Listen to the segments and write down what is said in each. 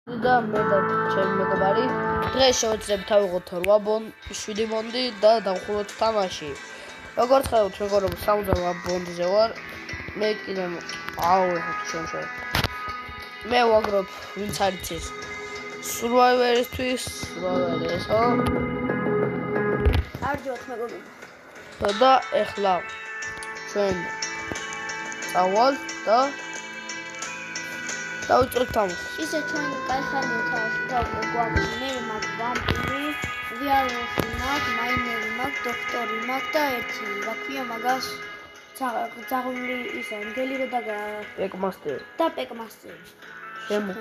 და მე და ჩემი მეგობარი დღეს შევეცდებით ავიღოთ 7 ბონდი და დავხუროთ თამაში. როგორც ხედავთ, მეგობრებო, 60 ბონდზე ვარ. მე კიდე მე ვაგრობ, ვინც არ იცის. Survivor-ისთვის, ესო. არჯოთ მეგობრებო. და ეხლა ჩვენ წავალთ და დავიწყოთ თამაში. ისე ჩვენ კაიხანი თამაში გვაქვს მე მაქვს ვამპირი, ვიაროსი მაქვს, მაინერი მაქვს, დოქტორი მაქვს და ერთი რა ქვია მაგას ძაღლი ისა მგელი რო და პეკმასტერი. და პეკმასტერი. შემო.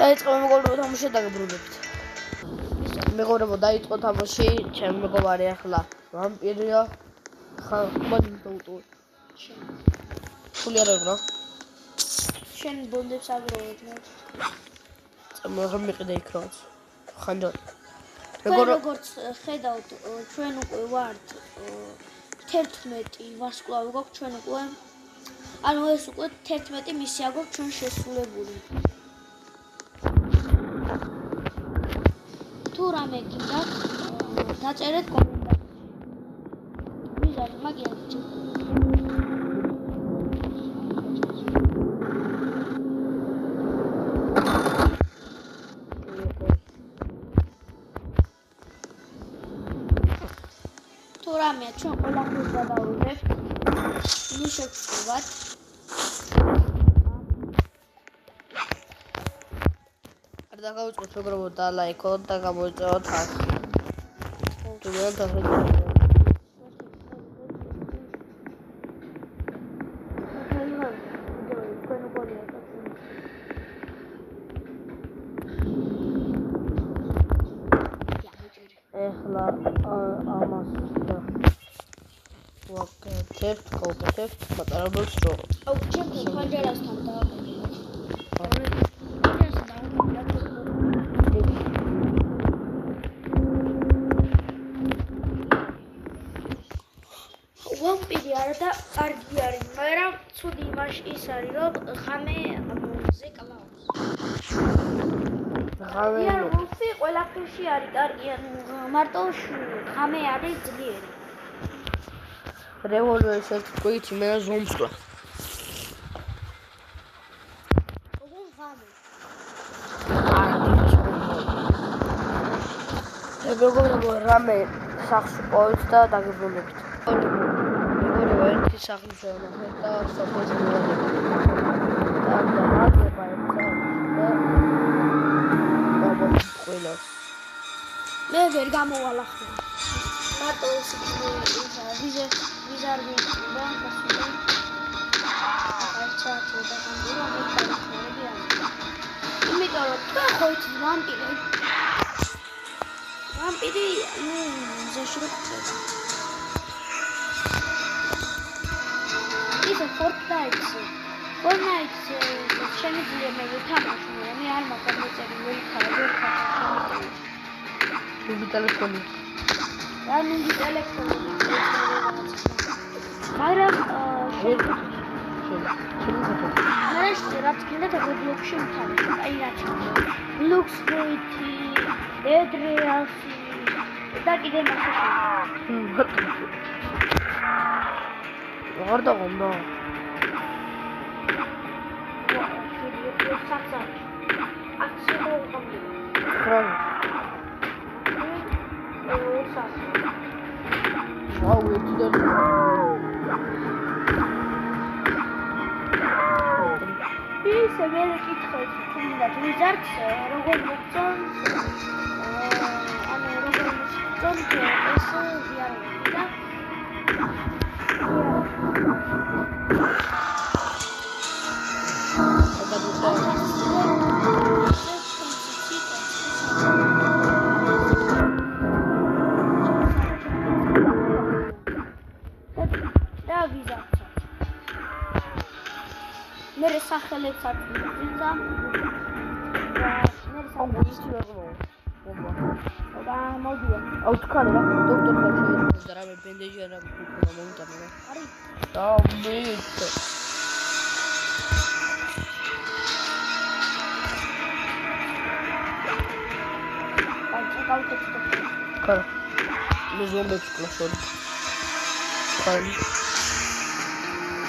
დაიწყო მეგობრებო თამაში დაგბრუნებთ. მეგობრებო დაიწყო თამაში, ჩემი მეგობარი ახლა ვამპირია. ხა მაგით დავუტოვე. ფული არ აქვს რა. შენ ბონდებს აგროვებ მე. წამოღე მიყიდე იქ რაც. ხანჯად. როგორც ხედავთ, ჩვენ უკვე ვართ 11 ვარსკვლავი გვაქვს ჩვენ უკვე. ანუ ეს უკვე 11 მისია გვაქვს ჩვენ შესრულებული. თუ რამე გინდათ, დაწერეთ კომენტარში. ვიზარ მაგია ბიჭო. თუ რამე ჩვენ ყველაფერს გადავიღებთ. ნუ შეგწევათ. არ დაგავიწყოთ მეგობრებო და ლაიქოთ და გამოიწევოთ ახლა. თუ ვერ დაგავიწყოთ ეხლა ამას და ვაკეთებთ მატარებელს რო. აუ ჩემ ხანჯარასთან დავაკეთებ. ვამპირი არა და კარგი არის, მაგრამ ცუდი იმაში ის არის, რომ ხამე ამოზე კლავს. ვამპი ყველაფერში არის კარგი, მარტო ხამე არის ძლიერი. რევოლვერის ერთი კვირი მე ზომსკლა. მეგობრებო რამე სახლს უყოვეთ და დაგებრუნებით. მეგობრებო ერთი სახლი შევანახეთ და სოფელს მივედით. და მაგება ერთად და ყველას. მე ვერ გამოვალახე. მარტო ის ვიზარდი და გასული. არჩათ და გამბირო მე ხალხები არის. იმიტომ რომ თქვენ ვამპირი. ვამპირი ზეშროქცე. ის Fortnite-ზე შემიძლია მე ვთამაშო, მე არ მაქვს მოწერილი ხარ. ნუ ტელეფონი. ანუ ტელეფონი. მაგრამ რაც კიდე Roblox-ში ვთამაშობ, აი რა ჩანს. Lux Gate, Dead Reals და კიდე მასშტაბი. ვარ და გონდა. საცა. აქცია უყავი. ხარ. ვაუ, ეს და ისე ვერ კითხეთ, თუნდა ვიზარდს როგორ მოგწონს. ანუ როგორ მოგწონს ეს ვიარები და მე სახელებს არ ვიძამ. მე ის ვერ მოვა. და მოდია. აუ თქვენ რა დოქტორ შეიძლება რამე ბენდეჯი არა გქონდა მომიტანა რა. არის. და მე ჩქარა. მე ზომბებს კლასოდი. ხალი.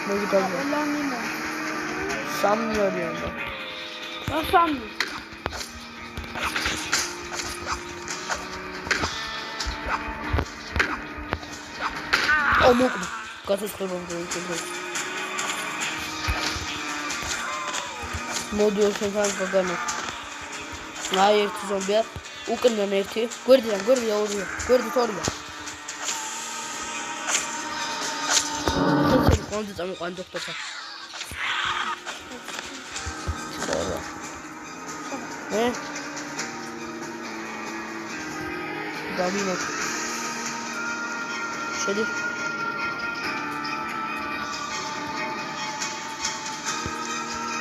მე გავიგე. სამი არიან და. სამი. მოკლე. გასაცხებამდე იქნება. მოდი ოქროდან გაგანო. აი ერთი ზომბია. უკნიდან ერთი. გვერდიდან ორია. გვერდით ორია. ხეთები კონდე წამოყვან დოქტორთან. Дамина. Шеди.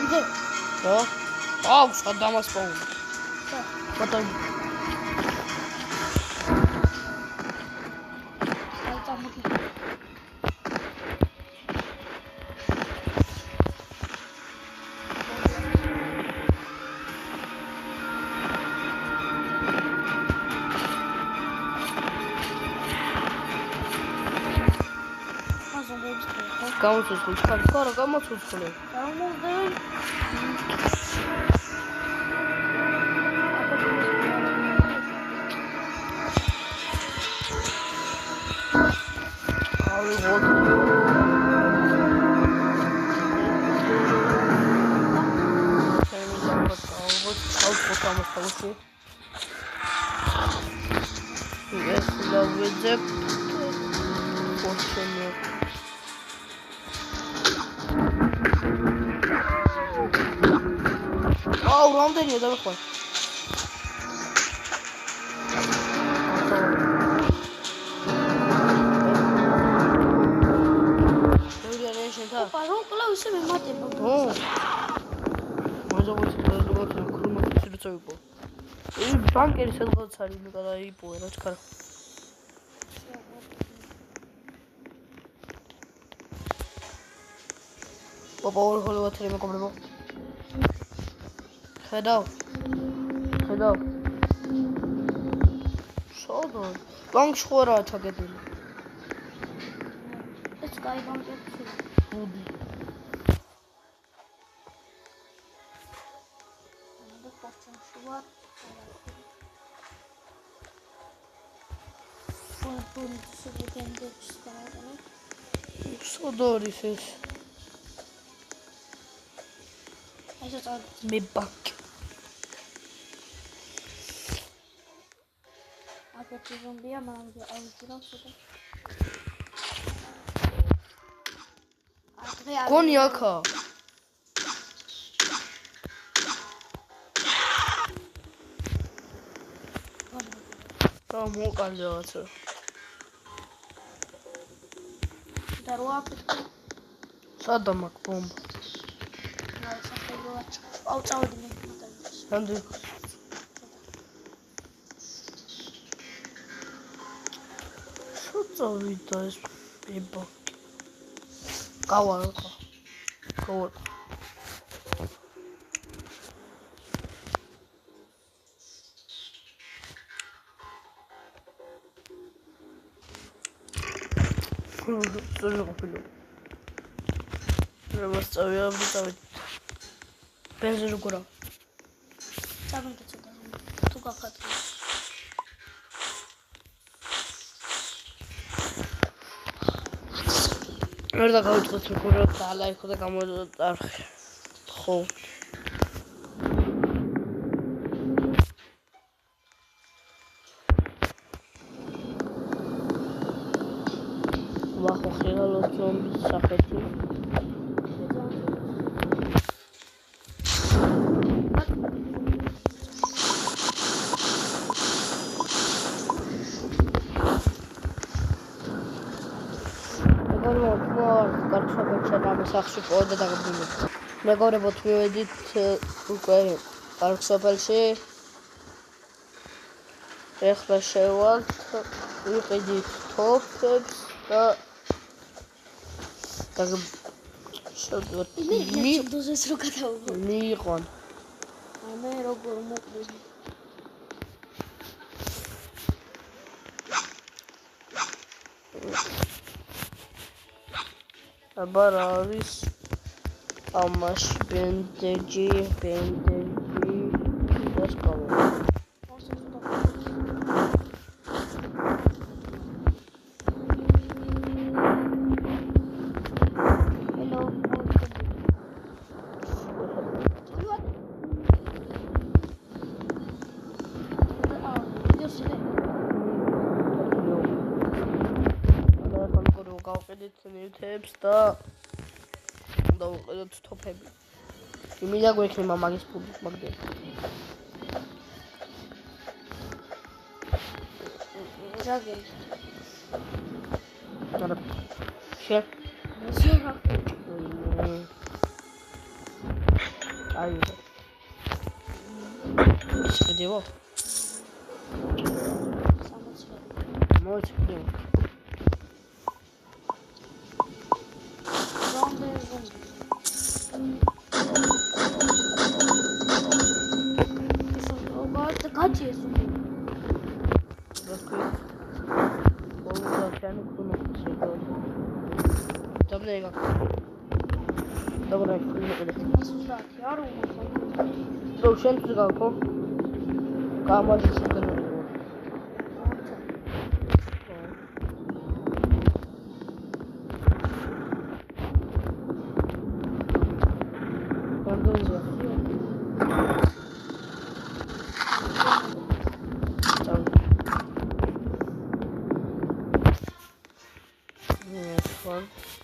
Где? Да. Саддама спал. Потом. გამოცოცხლე, ხარა გამოცოცხლე. გამოდენ. აი ვოთ. რამდენია დავიხვალ? პარონ კლავ ისე მემატება. მოზოგოს ქრომატის რწევიკო. ბანკერი სადღაც არის, მე გადაიპოვე რა ჩქარა. პაპა ორი ხოლე ვათერი მეკობრებო. ხედავ. შოდო. ბანკში ხო რა ჩაგედილი. ეს კაი ბანკია. ბუდი. და პორჩენში ვარ. ფუნ სუბიტენდებს გავაკეთე. სოდორის ეს. ეს წარ მე ბანკი. აკეთე ზომბია, მაგრამ აუძინავს უდა. გონი აქა. რა მოკალე რაღაცა. და რა აფეთქე? სადა მაგ ბომბა. რა საფეროა? აუ წავედი მე მოდაიოს. რამდენი? წავიდა ეს ბებო. გავარ. ზოგადად. რა მასწავია ვიტავით. ბენზინი გურა. წავედი ცოტა. თუ გახატე. ვერ დაგავიწყოთ როგორ დაალაიქო და გამოდარხე. ხო. ვახო ხელალო ზომბის სახეთი. სახში ყოდა დაგაბული. მეგობრებო, მივედით უკვე პარკ სოფელში. ეხლა შევალთ, ვიყიდით თოფებს და შევდოთ. მე დოზეს რო გადავიღო. მიიღონ. მე როგორ მოყვები. აბა რა არის ამაში ბენდეჯი დასკავე ნივთებს და უნდა ვუყიდოთ თოფები. იმიდა გვექნება მაგის ფული, მაგდენ. ზაგენ. არა. შე. აი. შედიო. მოიწევ. Dobra, no szentry galko. Kama się szukano.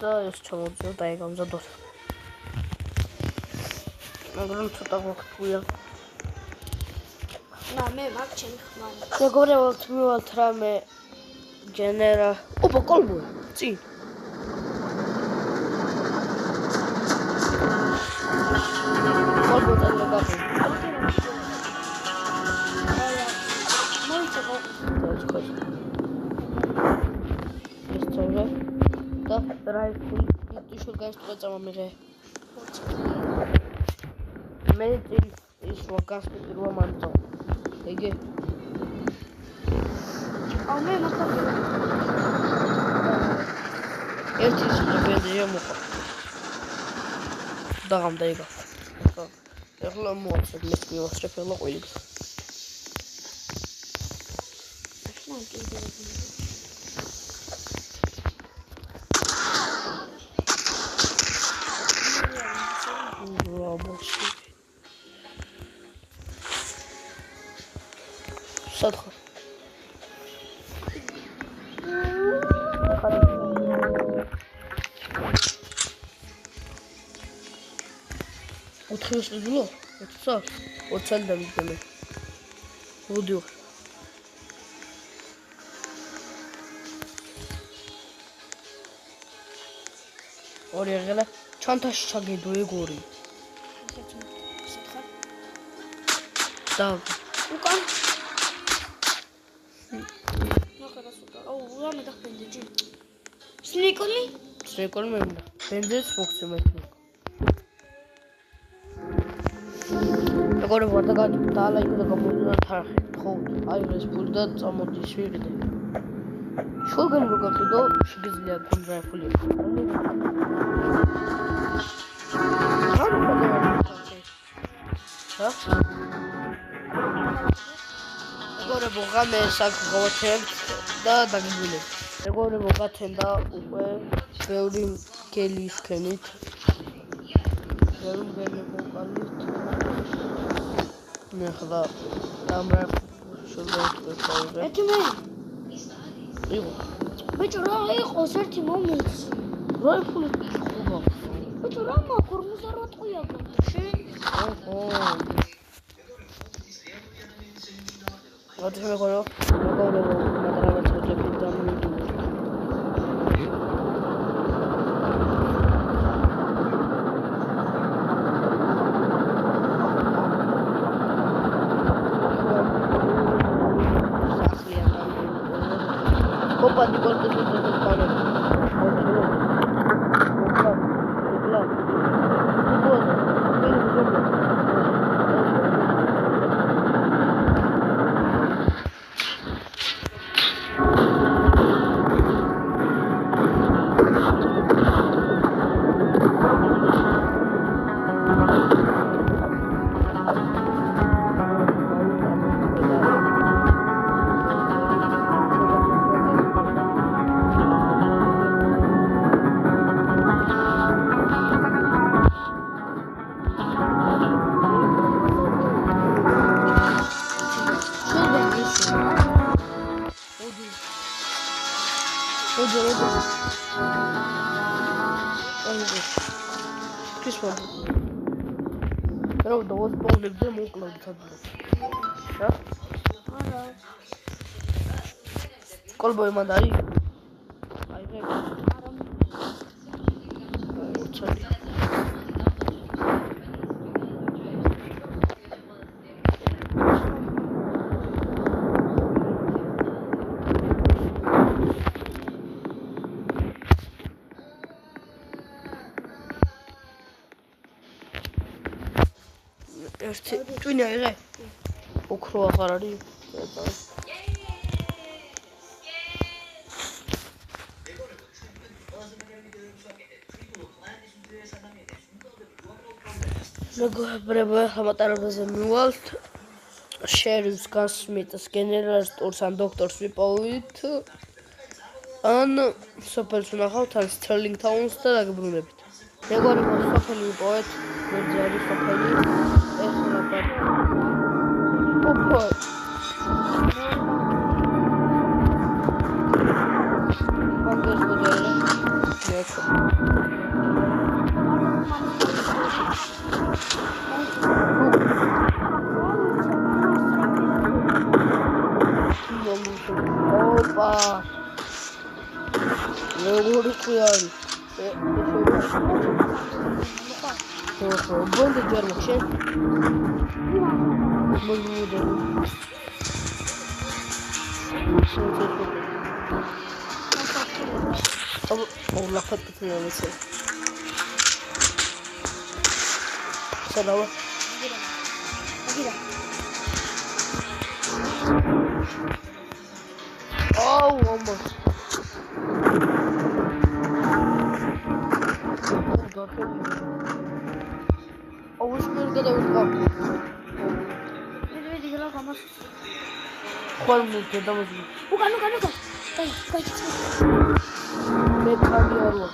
და ეს ჩამოვიძო და ეგამზადოთ. მაგრამ ცოტა გვაქვს. და მე მაგ ჩემი ხმარ. მეგობრებო, მივალთ რამე ჯენერა. ოპა, კოლმო. წინ. კოლმო დაგაბი. მოიწევ. და რაიფულ იშურ განსწრება მომიღე. მე წინ ის ვაგასპიტირვა მანძო. ეგე. აუ მე მაგას ერთი სტრებენდია მოყვა. და გამდაიგა. ეხლა მოაწყებ მე მიოსტრეფელა ყველგან. ახლა კიდე Sadra. Oturuyoruz dulu. Otursar. Otelde mi demek? O diyor. Oraya gele. Çantaşı çagı doyu gori. Tamam. Ukan. აუ რამე დახბენდეჯი სნიკოლი მე მინდა ბენზინს მოხსე მეთქი როგორ ვარ და გაალა იქ და გამოდიოდა თარხი ხო აი ეს ფული და წამოდის ვიყიდე შულგან რო გაყიდო შეგიძლია გუნდრა ფული როგორ ვღამე საკღოთებ და დაგიბილე. ეგორი მოგათენდა უკვე ბევრი გელის ქენით. ბევრი მოგალით. მე ხლა ამრა შევდივარ. ეთმე. იყო. ბიჭო რა იყოს ერთი მომენტი. რა ფული ხობა. ბიჭო რა მაქორ მუზარატყვია გქში? ოჰო. Otra vez con lo ზედა. აიგო. კისმო. რა დავას პაულებზე მოკლავთ თადლო. რა? არა. კოლბოი მანდარი. აიგე. არა. უცალი. ერთი ტვინი აიღე? ოქრო აღარ არის? მეგობრებო, ახლა მატარებელზე მივალთ. შერიფს გასმიტს გენერალ-სტორს ან დოქტორს ვიპოვით. ან სოფელს ვნახავთ ან სტერლინგ თაუნს და დაგბრუნებით. მეგობრებო, სოფელი ვიპოვეთ. ვერძე არის სოფელი. ეხლა ოპო. მაგას მოდელი. ნეკო. ოპა. როგორი ყიარი. ბონდი ჯერმოშე. მოგმოდე. او لقد كتير مثل سلام او والله او وش من كده وتقام فيديو كده خلاص خل من كده مزي وكانوا طيب ميكاني اروح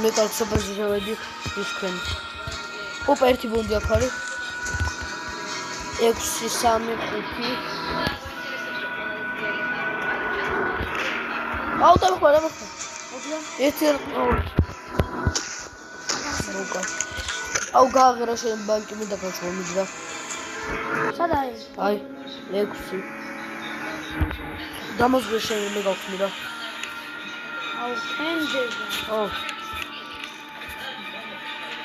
მე კალცობაზე შევედი ისქენ. ოპა ერთი ბონდი აქ არის. 6-3-5. აუ დავხვალ. ერთი აუ გააღერა შენ ბანკი მინდა გაჩვო მიდრა. სად არის? აი 6. დამოძღე შენ მე გავხმი რა. აუ ენდე. აუ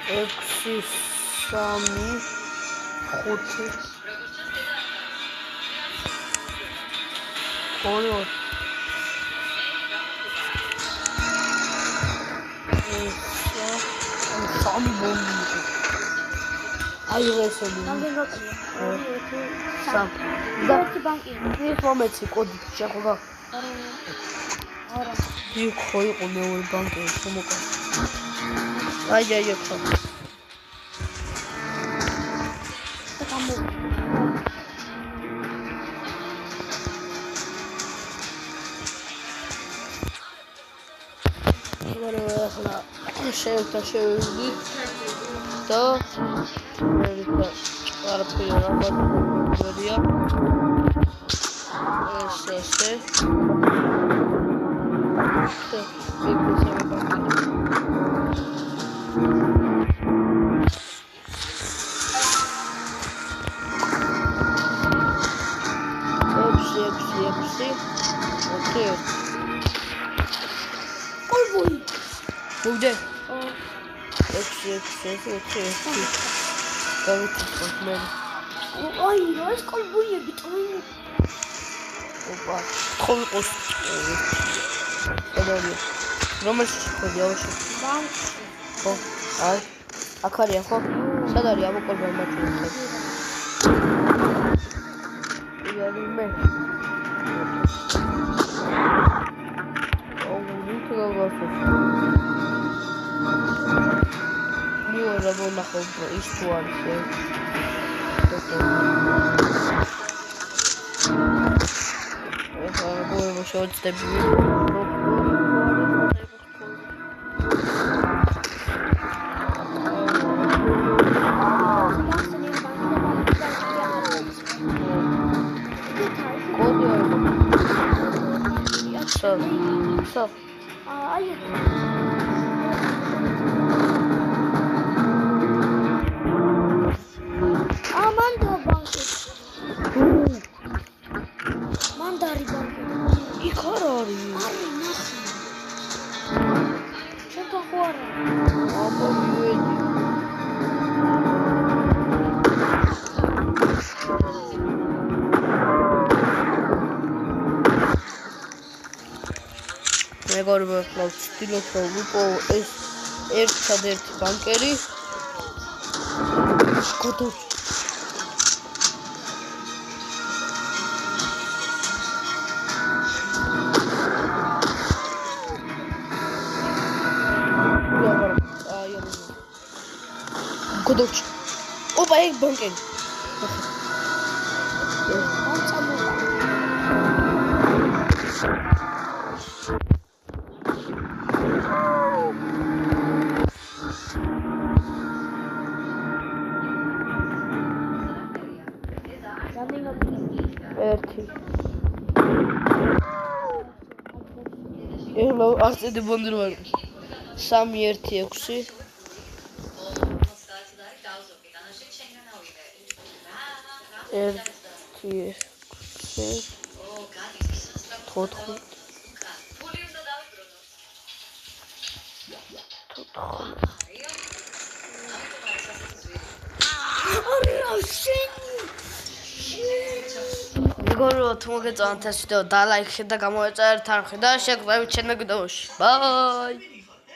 6-3-5 ორი სამი ბონდი აი ესენი სამ და ბანკი ის მომეცი კოდი შეხო არა იქ იყო მეორე ბანკი შემოკა აი ხო შევდი და არაფერი არ მოდია ესე Где? Ой, есть колбуя, битвы. Опа. Колбус. Подожди. Ромаш ходил. Банк. О, ай. Акария, хо. Садари, я буквально мачу. Я не умею. О, ну ты говоришь. Забыл нахуй историю. Это было вообще вот стабильно. Коды როცა აი მანდო ბანკი მანდარი ბანკი იქ არ არის არი ნახე შენ ხო არა აბა მივედი მეგობრებო ხლა ვცდილობ რომ ვიპოვო ეს ერთადერთი ბანკერი გოდო Кудовч. Опа, ek banken. ერთი. ეხლა არცედი ბონდი ვარ. 3-1-6 ერთი მეგობრებო თუ მოგეწონათ ეს ვიდეო და ლაიქი და გამოეწერეთ არხი და შეგხვდებით ჩემს ვიდეოში. ბაი